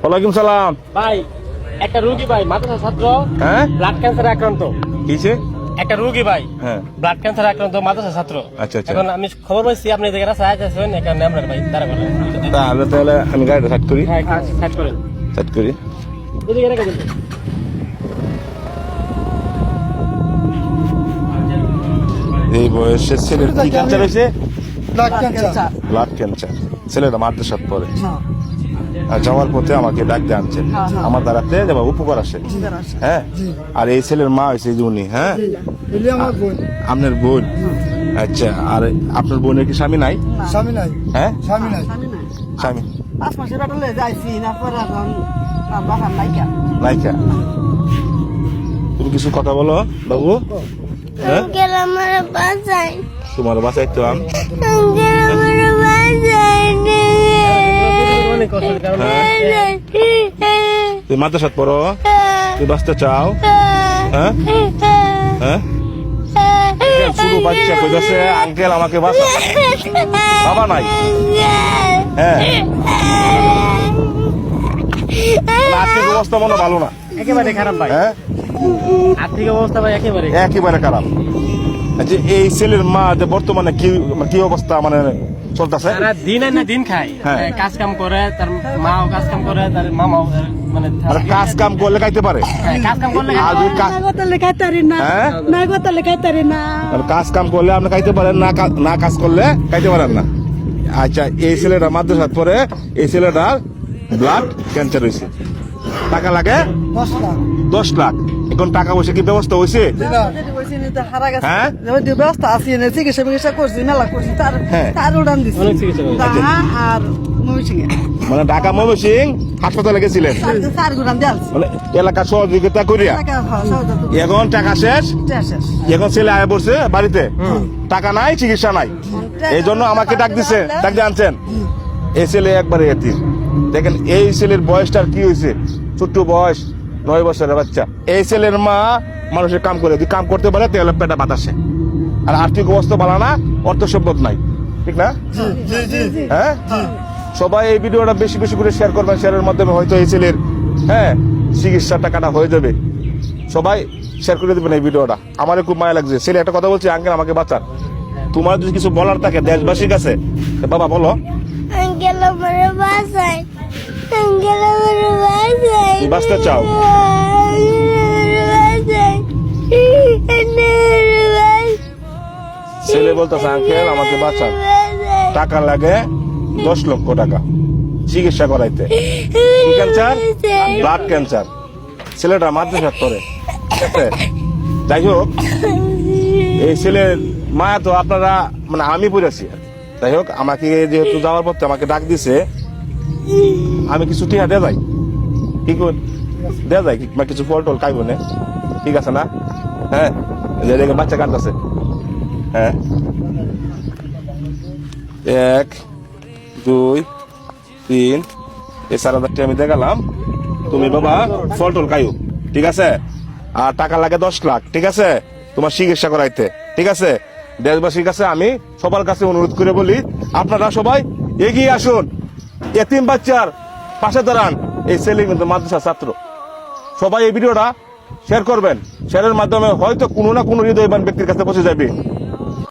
ওয়ালাইকুম সালাম ভাই, একটা রোগী ভাই, মাদ্রাসা ছাত্র, হ্যাঁ ব্লাড ক্যান্সারে আক্রান্ত। কিছে একটা রোগী ভাই, হ্যাঁ ব্লাড ক্যান্সারে আক্রান্ত, মাদ্রাসা ছাত্র। আচ্ছা আচ্ছা এখন আমি খবর পাইছি আপনি এদিকে রাস্তায় আছেন, এখানে আমরা ভাই দাঁড়া করেন। তাহলে আমি গাড়িটা সাইড করি হ্যাঁ, সাইড করেন। সাইড করি এদিকে রেখে দিন। এই বয়সে ছেলের কি ক্যান্সার হয়েছে? Blood cancer. Blood cancer. ছেলেটা মাদ্রাসার পরে আর যাওয়ার পথে আমাকে ডাক দিয়ে আনছেন আমার দ্বারাতে যেমন উপকার আসে। হ্যাঁ, আর এই ছেলের মা হয়েছে যে উনি। হ্যাঁ, এলি আমার বোন। আপনার বোন। আচ্ছা, আর আপনার বোনের কি স্বামী নাই? স্বামী নাই। হ্যাঁ, স্বামী নাই। স্বামী 5 মাসের বাটলে যাইছি না পরে এখন তার বাসার নাইকা। নাইকা। তুমি কিছু কথা বলো বাবু। হ্যাঁ, আঙ্কেল আমার বাসায়, তোমার বাসায় তো আম। আঙ্কেল আমার বাসায় অনেক কষ্টের কারণে তুমি মাদ্রাসাত পড়ো, তুমি বাঁচতে চাও। হ্যাঁ হ্যাঁ, শুধু বাচ্চা কইতাছে আঙ্কেল আমাকে বাঁচা, বাবা নাই। হ্যাঁ, আর্থিক অবস্থা মনে ভালো না, একেবারে খারাপ ভাই। হ্যাঁ আর্থিক অবস্থা ভাই একেবারে একেবারে খারাপ। আচ্ছা, এই ছেলের মা যে বর্তমানে কি অবস্থা মানে চলতেছে? তারা দিন আনে দিন খায়, হ্যাঁ। কাজ কাম করে, তার মাও কাজ কাম করে, তার মামাও মানে মানে কাজ কাম করলে খাইতে পারে। হ্যাঁ, কাজ কাম করলে আর যদি কাজ নাগতা লেখাইতারি না, হ্যাঁ? নাগতা লেখাইতারি না। মানে কাজ কাম করলে আপনি খাইতে পারেন না, না কাজ করলে খাইতে পারেন না। আচ্ছা, এই ছেলেটা মাদ্রাসাত পরে, এই ছেলেটার ব্লাড ক্যান্সার হয়েছে। টাকা লাগে 10 লাখ। 10 লাখ। এখন টাকা পয়সা কি ব্যবস্থা হয়েছে? হারা গেছে। হ্যাঁ? ওই ব্যবস্থা আছে, চিকিৎসা করছি, মেলা করছি, হ্যাঁ। তার উড়ান দিচ্ছি। অনেক চিকিৎসা করে। আর ময়মনসিংহে মানে ঢাকা ময়মনসিংহ হাসপাতালে গেছিলেন, চার গুড়ান দিয়েছি। মানে এলাকা সহযোগিতা করিয়া। এখন টাকা শেষ, এখন ছেলে আয় পড়ছে বাড়িতে, টাকা নাই, চিকিৎসা নাই। এই জন্য আমাকে ডাক দিছে, ডাক দিয়ে আনছেন। এই ছেলে একবারে এতিম। দেখেন এই ছেলের বয়সটার কি হয়েছে, ছোট্ট বয়স, 9 বছরের বাচ্চা। এই ছেলের মা মানুষের কাম করে, যদি কাম করতে পারে তাহলে পেটা বাতাসে। আর আর্থিক অবস্থা ভালো না, অর্থ সম্পদ নাই, ঠিক না? জি জি জি। হ্যাঁ, সবাই এই ভিডিওটা বেশি বেশি করে শেয়ার করবেন। শেয়ারের মাধ্যমে হয়তো এই ছেলের চিকিৎসার টাকাটা হয়ে যাবে। সবাই শেয়ার করে দেবেন এই ভিডিওটা। আমারও খুব মায়া লাগছে। ছেলে একটা কথা বলছে, আঙ্কেল আমাকে বাঁচান। তোমার যদি কিছু বলার থাকে দেশবাসীর কাছে, বাবা বলো। আঙ্কেল আমার বাসায়, আঙ্কেল আমার বাসায়, তুমি বাঁচতে চাও? ছেলে বলতেছে আঙ্কেল আমাকে বাঁচান, টাকা লাগে 10 লক্ষ টাকা চিকিৎসা করাইতে। কি ক্যান্সার? Blood cancer. ছেলেটা মাদ্রাসাত পড়ে। ঠিক আছে, যাই হোক, এই ছেলের মায়া তো আপনারা মানে আমি পড়েছি। যাই হোক, আমাকে যেহেতু যাওয়ার পথে আমাকে ডাক দিছে, আমি কিছু টিহা দেয়া যাই, ঠিক দেয়া যায় বা কিছু ফল টল খাইব না, ঠিক আছে না? হ্যাঁ, দেখে বাচ্চা কাঁদতেছে। হ্যাঁ, 1 2 3 এই 4,000 টাকা আমি দেখালাম। তুমি বাবা ফল টল খাইও, ঠিক আছে? আর টাকা লাগে 10 লাখ, ঠিক আছে, তোমার চিকিৎসা করাইতে। ঠিক আছে, দেশবাসীর কাছে আমি সবার কাছে অনুরোধ করে বলি, আপনারা সবাই এগিয়ে আসুন, এতিম বাচ্চার পাশে দাঁড়ান। এই ছেলে কিন্তু মাদ্রাসা ছাত্র। সবাই এই ভিডিওটা শেয়ার করবেন। শেয়ারের মাধ্যমে হয়তো কোনো না কোনো হৃদয়বান ব্যক্তির কাছে পৌঁছে যাবে।